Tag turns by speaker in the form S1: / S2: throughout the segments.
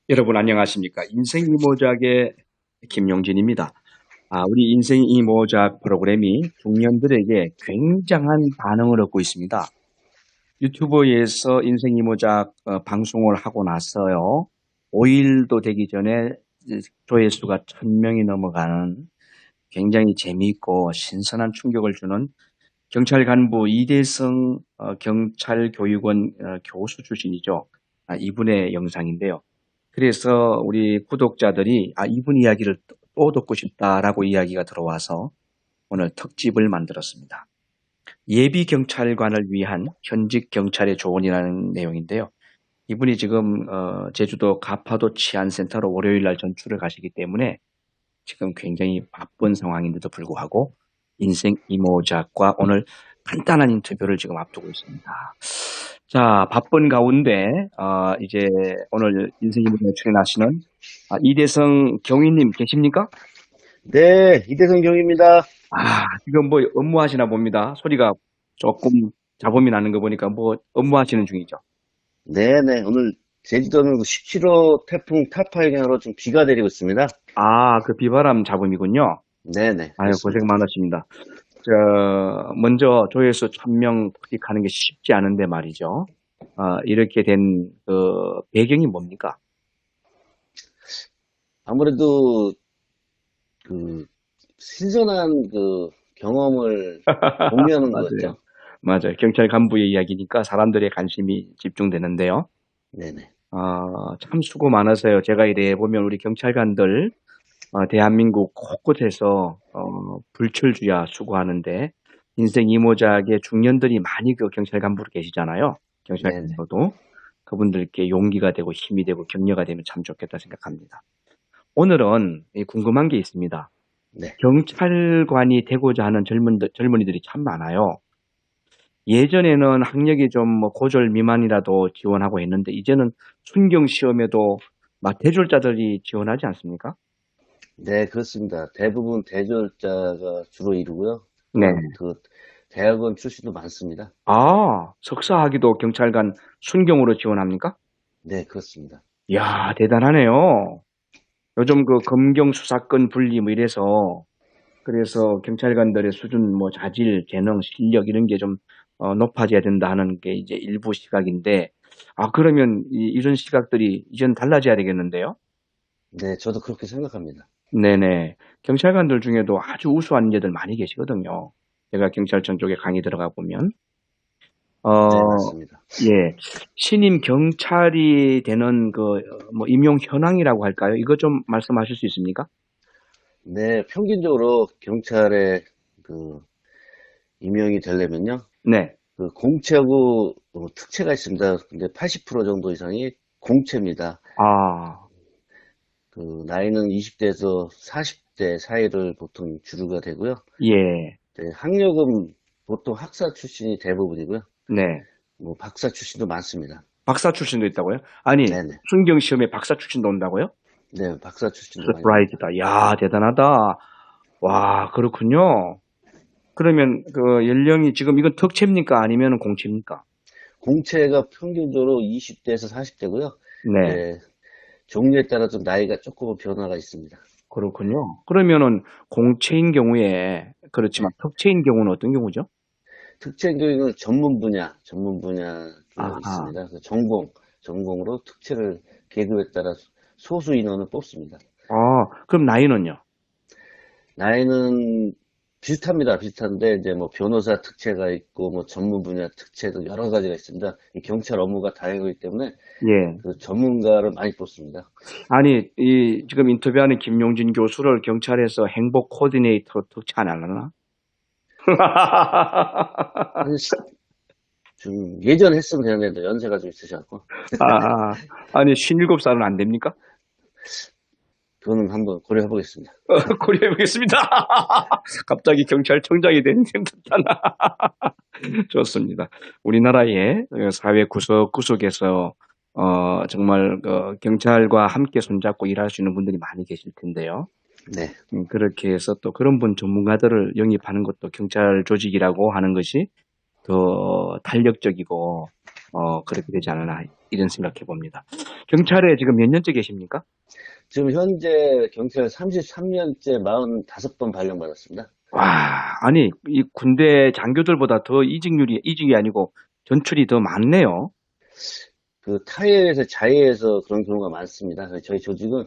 S1: 여러분 안녕하십니까? 인생 이모작의 김용진입니다. 우리 인생 이모작 프로그램이 중년들에게 굉장한 반응을 얻고 있습니다. 유튜브에서 인생 이모작 방송을 하고 나서요. 5일도 되기 전에 조회수가 1000명이 넘어가는 굉장히 재미있고 신선한 충격을 주는 경찰 간부 이대성 경찰교육원 교수 출신이죠. 이분의 영상인데요. 그래서 우리 구독자들이 이분 이야기를 또 듣고 싶다라고 이야기가 들어와서 오늘 특집을 만들었습니다. 예비 경찰관을 위한 현직 경찰의 조언이라는 내용인데요. 이분이 지금 제주도 가파도 치안센터로 월요일 날 전출을 가시기 때문에 지금 굉장히 바쁜 상황인데도 불구하고 인생 이모작과 오늘 간단한 인터뷰를 지금 앞두고 있습니다. 자, 바쁜 가운데 이제 오늘 인생 이모작에 출연하시는 이대성 경위님 계십니까?
S2: 네, 이대성 경입니다.
S1: 지금 뭐 업무하시나 봅니다. 소리가 조금 잡음이 나는 거 보니까 뭐 업무하시는 중이죠.
S2: 네네, 오늘 제주도는 17호 태풍 타파 영향으로 좀 비가 내리고 있습니다.
S1: 그 비바람 잡음이군요.
S2: 네네,
S1: 아유, 고생
S2: 그렇습니다.
S1: 많으십니다. 먼저 조회수 1000명 클릭하는 게 쉽지 않은데 말이죠. 이렇게 된 그 배경이 뭡니까?
S2: 아무래도 그 신선한 그 경험을 공유하는 것
S1: 맞아요.
S2: 같죠?
S1: 맞아요. 경찰 간부의 이야기니까 사람들의 관심이 집중되는데요.
S2: 네네.
S1: 참 수고 많으세요. 제가 이래 보면 우리 경찰관들 대한민국 곳곳에서 불철주야 수고하는데 인생 이모작의 중년들이 많이 그 경찰 간부로 계시잖아요.
S2: 네네.
S1: 경찰관으로도 그분들께 용기가 되고 힘이 되고 격려가 되면 참 좋겠다 생각합니다. 오늘은 궁금한 게 있습니다.
S2: 네.
S1: 경찰관이 되고자 하는 젊은이들이 참 많아요. 예전에는 학력이 좀 뭐 고졸 미만이라도 지원하고 했는데 이제는 순경 시험에도 막 대졸자들이 지원하지 않습니까?
S2: 네, 그렇습니다. 대부분 대졸자가 주로 이루고요.
S1: 네.
S2: 그 대학원 출신도 많습니다.
S1: 석사학위도 경찰관 순경으로 지원합니까?
S2: 네, 그렇습니다.
S1: 이야, 대단하네요. 요즘 그 검경 수사권 분리 뭐 이래서 그래서 경찰관들의 수준 뭐 자질, 재능, 실력 이런 게 좀 높아져야 된다 하는 게 이제 일부 시각인데 그러면 이런 시각들이 이제는 달라져야 되겠는데요?
S2: 네, 저도 그렇게 생각합니다.
S1: 네네. 경찰관들 중에도 아주 우수한 인재들 많이 계시거든요. 제가 경찰청 쪽에 강의 들어가 보면.
S2: 네,
S1: 어,
S2: 맞습니다.
S1: 예. 신임 경찰이 되는 뭐 임용 현황이라고 할까요? 이거 좀 말씀하실 수 있습니까?
S2: 네, 평균적으로 경찰에 그 임용이 되려면요.
S1: 네.
S2: 그 공채하고 특채가 있습니다. 근데 80% 정도 이상이 공채입니다.
S1: 아,
S2: 그 나이는 20대에서 40대 사이를 보통 주류가 되고요.
S1: 예.
S2: 네, 학력은 보통 학사 출신이 대부분이고요.
S1: 네.
S2: 뭐 박사 출신도 많습니다.
S1: 박사 출신도 있다고요? 아니,
S2: 네네.
S1: 순경 시험에 박사 출신도 온다고요?
S2: 네, 박사 출신도 많이 옵니다.
S1: 서프라이즈다. 야, 대단하다. 와, 그렇군요. 그러면 그 연령이 지금 이건 특채입니까? 아니면 공채입니까?
S2: 공채가 평균적으로 20대에서 40대고요.
S1: 네.
S2: 이제 종류에 따라 좀 나이가 조금 변화가 있습니다.
S1: 그렇군요. 그러면은 공채인 경우에 그렇지만
S2: 네.
S1: 특채인 경우는 어떤 경우죠?
S2: 특채 교육은 전문 분야 좀
S1: 아하.
S2: 있습니다. 그래서 전공으로 특채를 계급에 따라 소수 인원을 뽑습니다.
S1: 그럼 나이는요?
S2: 나이는 비슷합니다. 비슷한데 이제 뭐 변호사 특채가 있고 뭐 전문 분야 특채도 여러 가지가 있습니다. 이 경찰 업무가 다양하기 때문에
S1: 예.
S2: 그 전문가를 많이 뽑습니다.
S1: 아니, 지금 인터뷰하는 김용진 교수를 경찰에서 행복 코디네이터 특채 안 하려나?
S2: 사실 좀 예전에 했으면 되는데 연세가 좀 있으셔갖고
S1: 아, 아니, 57살은 안 됩니까?
S2: 그거는 한번 고려해 보겠습니다.
S1: 고려해보겠습니다. 갑자기 경찰청장이 된 듯한. 좋습니다. 우리나라의 사회 구석구석에서 정말 경찰과 함께 손잡고 일할 수 있는 분들이 많이 계실 텐데요.
S2: 네,
S1: 그렇게 해서 또 그런 분 전문가들을 영입하는 것도 경찰 조직이라고 하는 것이 더 탄력적이고 그렇게 되지 않았나 이런 생각해 봅니다. 경찰에 지금 몇 년째 계십니까?
S2: 지금 현재 경찰 33년째 45번 발령받았습니다.
S1: 와, 아니, 이 군대 장교들보다 더 이직이 아니고 전출이 더 많네요.
S2: 그 타의에서 자의에서 그런 경우가 많습니다. 그래서 저희 조직은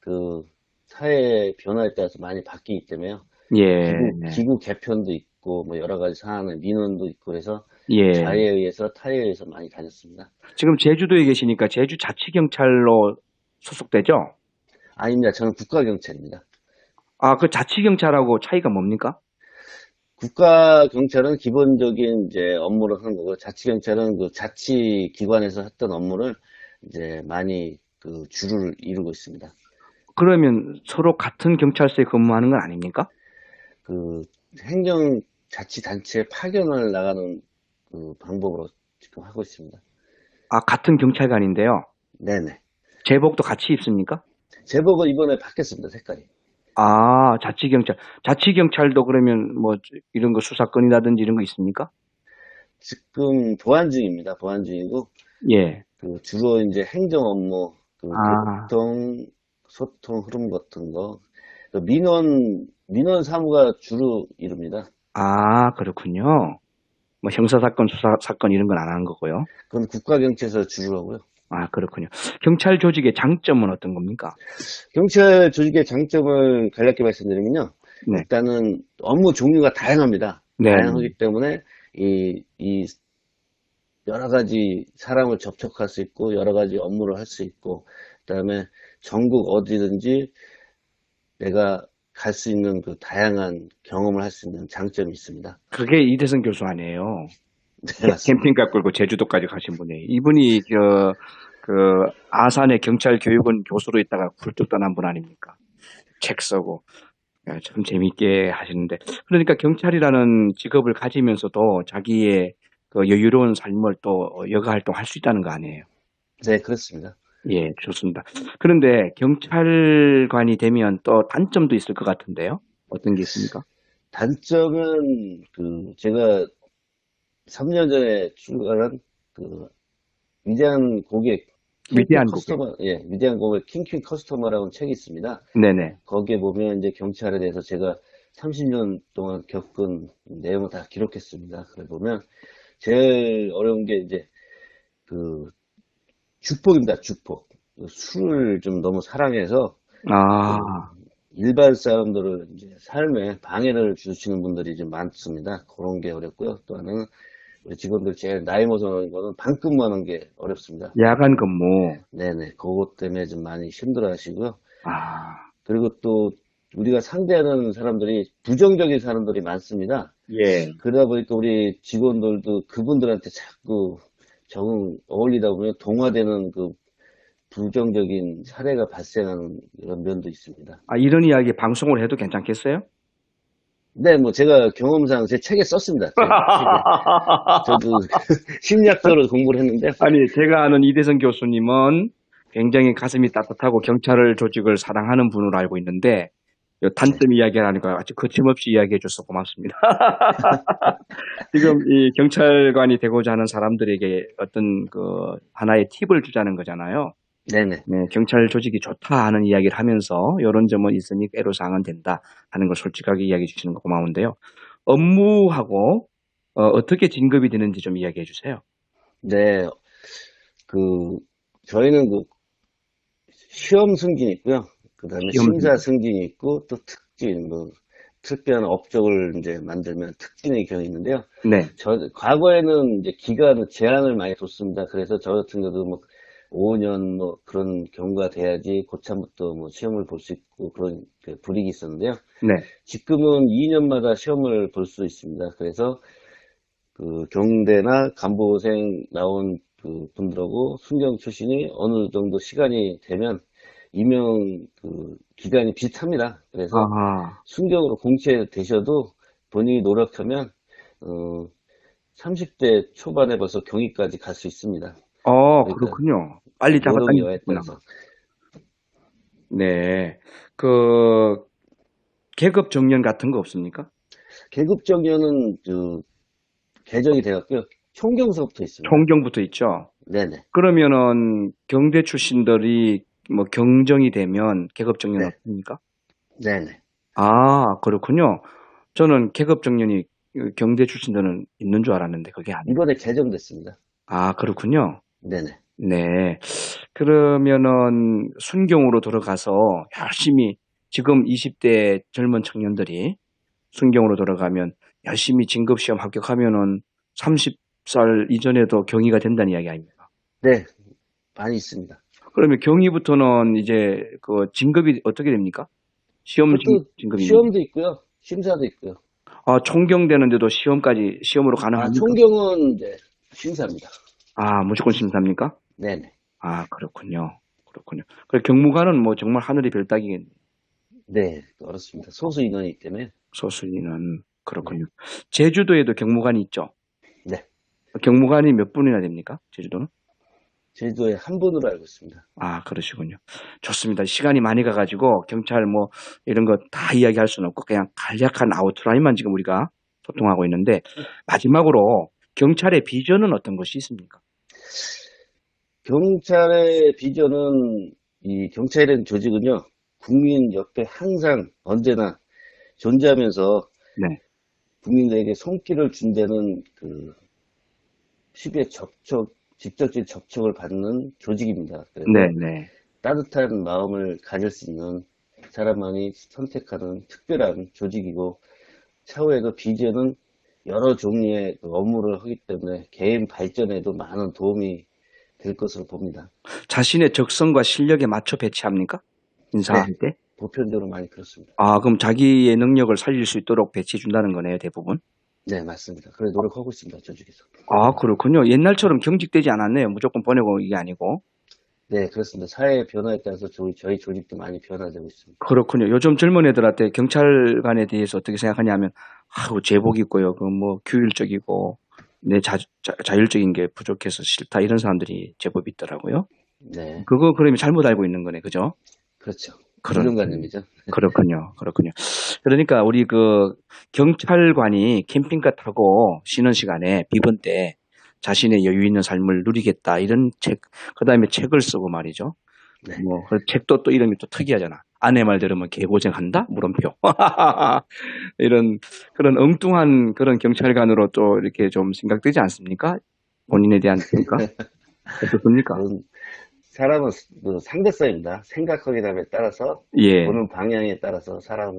S2: 그 사회 변화에 따라서 많이 바뀌기 때문에요.
S1: 예,
S2: 기구 개편도 있고 뭐 여러 가지 사안의 민원도 있고 그래서
S1: 예.
S2: 자의에 의해서 타의에 의해서 많이 다녔습니다.
S1: 지금 제주도에 계시니까 제주 자치경찰로 소속되죠?
S2: 아닙니다. 저는 국가경찰입니다.
S1: 아, 그 자치경찰하고 차이가 뭡니까?
S2: 국가경찰은 기본적인 이제 업무를 하는 거고, 자치경찰은 그 자치기관에서 했던 업무를 이제 많이 그 주를 이루고 있습니다.
S1: 그러면 서로 같은 경찰서에 근무하는 건 아닙니까?
S2: 그 행정자치단체 파견을 나가는 그 방법으로 지금 하고 있습니다.
S1: 아, 같은 경찰관인데요.
S2: 네네.
S1: 제복도 같이 입습니까?
S2: 제복은 이번에 바뀌었습니다, 색깔이.
S1: 아, 자치경찰. 자치경찰도 그러면 뭐 이런 거 수사권이라든지 이런 거 있습니까?
S2: 지금 보안 중입니다. 보안 중이고,
S1: 예.
S2: 그 주로 이제 행정 업무, 그
S1: 아,
S2: 교통, 소통 흐름 같은 거, 그 민원 사무가 주로 이룹니다.
S1: 아, 그렇군요. 뭐 형사사건, 수사사건 이런 건 안 하는 거고요.
S2: 그건 국가경찰서 주로 하고요.
S1: 아, 그렇군요. 경찰 조직의 장점은 어떤 겁니까?
S2: 경찰 조직의 장점을 간략히 말씀드리면요.
S1: 네.
S2: 일단은 업무 종류가 다양합니다.
S1: 네.
S2: 다양하기 때문에 이 여러 가지 사람을 접촉할 수 있고 여러 가지 업무를 할 수 있고 그다음에 전국 어디든지 내가 갈 수 있는 그 다양한 경험을 할 수 있는 장점이 있습니다.
S1: 그게 이대성 교수 아니에요.
S2: 네, 맞습니다.
S1: 캠핑카 끌고 제주도까지 가신 분이. 이분이 그 아산의 경찰 교육원 교수로 있다가 굴뚝 떠난 분 아닙니까? 책 쓰고. 야, 참 재밌게 하시는데. 그러니까 경찰이라는 직업을 가지면서도 자기의 그 여유로운 삶을 또 여가 활동할 수 있다는 거 아니에요.
S2: 네, 그렇습니다.
S1: 예, 좋습니다. 그런데 경찰관이 되면 또 단점도 있을 것 같은데요. 어떤 게 있습니까?
S2: 단점은 그 제가 3년 전에 출간한 그 위대한 고객 킹퀸
S1: 위대한 고객.
S2: 커스터머, 예, 위대한 고객 킹퀸 커스터머라는 책이 있습니다.
S1: 네네.
S2: 거기에 보면 이제 경찰에 대해서 제가 30년 동안 겪은 내용을 다 기록했습니다. 그래 보면 제일 어려운 게 이제 그 주폭입니다. 주폭. 술을 좀 너무 사랑해서
S1: 아,
S2: 그 일반 사람들을 이제 삶에 방해를 주시는 분들이 좀 많습니다. 그런 게 어렵고요. 또 하나는 우리 직원들 제일 나이 먹어서는 거는 반근무하는 게 어렵습니다.
S1: 야간 근무.
S2: 네네. 그것 때문에 좀 많이 힘들어 하시고요.
S1: 아,
S2: 그리고 또 우리가 상대하는 사람들이 부정적인 사람들이 많습니다.
S1: 예.
S2: 그러다 보니까 우리 직원들도 그분들한테 자꾸 어울리다 보면 동화되는 그 부정적인 사례가 발생하는 그런 면도 있습니다.
S1: 아, 이런 이야기 방송을 해도 괜찮겠어요?
S2: 네, 뭐 제가 경험상 제 책에 썼습니다. 제 책에. 저도 심리학적으로 공부를 했는데
S1: 아니, 제가 아는 이대성 교수님은 굉장히 가슴이 따뜻하고 경찰 조직을 사랑하는 분으로 알고 있는데, 요
S2: 네,
S1: 단점 이야기하니까 아주 거침없이 이야기해 줘서 고맙습니다. 지금 이 경찰관이 되고자 하는 사람들에게 어떤 그 하나의 팁을 주자는 거잖아요.
S2: 네네.
S1: 네, 경찰 조직이 좋다 하는 이야기를 하면서 이런 점은 있으니 애로사항은 된다 하는 걸 솔직하게 이야기해 주시는 거 고마운데요. 업무하고 떻게 진급이 되는지 좀 이야기해 주세요.
S2: 네, 그 저희는 그 시험 승진이 있고요. 그 다음에
S1: 시험
S2: 심사 승진이 있고 또 특진, 뭐 특별한 업적을 이제 만들면 특진의 경우 있는데요.
S1: 네,
S2: 과거에는 이제 기간 제한을 많이 뒀습니다. 그래서 저 같은 경우도 뭐 5년 뭐 그런 경우가 돼야지 고참부터 뭐 시험을 볼 수 있고 그런 그 불이익이 있었는데요.
S1: 네.
S2: 지금은 2년마다 시험을 볼 수 있습니다. 그래서 그 경대나 간부생 나온 그 분들하고 순경 출신이 어느 정도 시간이 되면 임용 그 기간이 비슷합니다. 그래서
S1: 아하.
S2: 순경으로 공채되셔도 본인이 노력하면 어 30대 초반에 벌써 경위까지 갈 수 있습니다. 그러니까
S1: 그렇군요. 빨리
S2: 노동이
S1: 잡아당기셨구나.
S2: 여하까지.
S1: 네. 그 계급 정년 같은 거 없습니까?
S2: 계급 정년은 그 개정이 되었고요. 총경서부터 있습니다.
S1: 총경부터 있죠.
S2: 네네.
S1: 그러면은 경대 출신들이 뭐 경정이 되면 계급 정년
S2: 네.
S1: 없습니까?
S2: 네네.
S1: 아, 그렇군요. 저는 계급 정년이 경대 출신들은 있는 줄 알았는데 그게 아니에요.
S2: 이번에 개정됐습니다.
S1: 아, 그렇군요.
S2: 네네.
S1: 네. 그러면은 순경으로 들어가서 열심히 지금 20대 젊은 청년들이 순경으로 들어가면 열심히 진급 시험 합격하면은 30살 이전에도 경위가 된다는 이야기 아닙니까?
S2: 네, 많이 있습니다.
S1: 그러면 경위부터는 이제 그 진급이 어떻게 됩니까?
S2: 그것도
S1: 진급이 있는지.
S2: 시험도 있고요. 심사도 있고요.
S1: 아, 총경되는데도 시험으로
S2: 아,
S1: 가능합니까?
S2: 총경은 이제 심사입니다.
S1: 아, 무조건 심사입니까?
S2: 네네.
S1: 아, 그렇군요. 그렇군요. 그 경무관은 뭐 정말 하늘의 별따기겠네요.
S2: 네, 어렵습니다. 소수 인원이기 때문에.
S1: 소수인은
S2: 네.
S1: 그렇군요. 제주도에도 경무관이 있죠.
S2: 네.
S1: 경무관이 몇 분이나 됩니까? 제주도는?
S2: 제주도에 한 분으로 알고 있습니다.
S1: 아, 그러시군요. 좋습니다. 시간이 많이 가가지고 경찰 뭐 이런 거 다 이야기할 수는 없고 그냥 간략한 아웃라인만 지금 우리가 소통하고 있는데 마지막으로 경찰의 비전은 어떤 것이 있습니까?
S2: 경찰의 비전은 이 경찰이라는 조직은요, 국민 옆에 항상 언제나 존재하면서
S1: 네,
S2: 국민들에게 손길을 준다는 그 피부의 직접적인 접촉을 받는 조직입니다.
S1: 네,
S2: 그래서
S1: 네.
S2: 따뜻한 마음을 가질 수 있는 사람만이 선택하는 특별한 조직이고, 차후에도 비전은 여러 종류의 그 업무를 하기 때문에 개인 발전에도 많은 도움이 될 것으로 봅니다.
S1: 자신의 적성과 실력에 맞춰 배치합니까?
S2: 네,
S1: 인사할 때?
S2: 보편적으로 많이 그렇습니다.
S1: 아, 그럼 자기의 능력을 살릴 수 있도록 배치해 준다는 거네요, 대부분.
S2: 네, 맞습니다. 그래 노력하고 있습니다, 조직에서.
S1: 아, 그렇군요. 옛날처럼 경직되지 않았네요. 무조건 보내고 이게 아니고.
S2: 네, 그렇습니다. 사회의 변화에 따라서 저희 조직도 많이 변화되고 있습니다.
S1: 그렇군요. 요즘 젊은 애들한테 경찰관에 대해서 어떻게 생각하냐면, 아우, 제복 입고요. 그 뭐 규율적이고, 내 자율적인 게 부족해서 싫다. 이런 사람들이 제법 있더라고요.
S2: 네,
S1: 그거 그러면 잘못 알고 있는 거네. 그죠?
S2: 그렇죠.
S1: 그런,
S2: 고정관념이죠.
S1: 그렇군요. 그렇군요. 그러니까 우리 그 경찰관이 캠핑카 타고 쉬는 시간에 비번 때 자신의 여유 있는 삶을 누리겠다. 이런 책, 그 다음에 책을 쓰고 말이죠.
S2: 네,
S1: 뭐, 그 책도 또 이름이 또 특이하잖아. 아내 말 들으면 개고생한다? 물음표. 이런, 그런 엉뚱한 그런 경찰관으로 또 이렇게 좀 생각되지 않습니까? 본인에 대한 평가? 어떻습니까?
S2: 그런 사람은 그 상대성입니다. 생각하기 에 따라서
S1: 예.
S2: 보는 방향에 따라서 사람이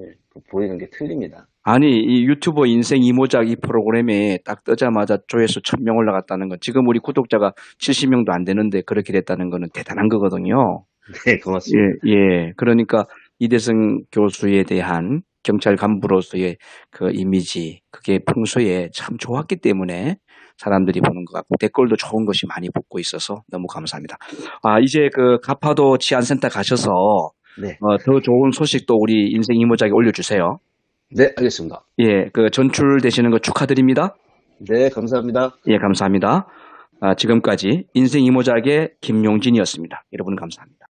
S2: 보이는 게 틀립니다.
S1: 아니, 이 유튜버 인생 이모작 이 프로그램에 딱 뜨자마자 조회수 1000명 올라갔다는 건 지금 우리 구독자가 70명도 안 되는데 그렇게 됐다는 거는 대단한 거거든요.
S2: 네, 고맙습니다.
S1: 예, 예. 그러니까 이대성 교수에 대한 경찰 간부로서의 그 이미지, 그게 평소에 참 좋았기 때문에 사람들이 보는 것 같고 댓글도 좋은 것이 많이 붙고 있어서 너무 감사합니다. 아, 이제 그 가파도 치안센터 가셔서
S2: 네,
S1: 더 좋은 소식도 우리 인생 이모작에 올려주세요.
S2: 네, 알겠습니다.
S1: 예, 그 전출되시는 거 축하드립니다.
S2: 네, 감사합니다.
S1: 예, 감사합니다. 아, 지금까지 인생 이모작의 김용진이었습니다. 여러분 감사합니다.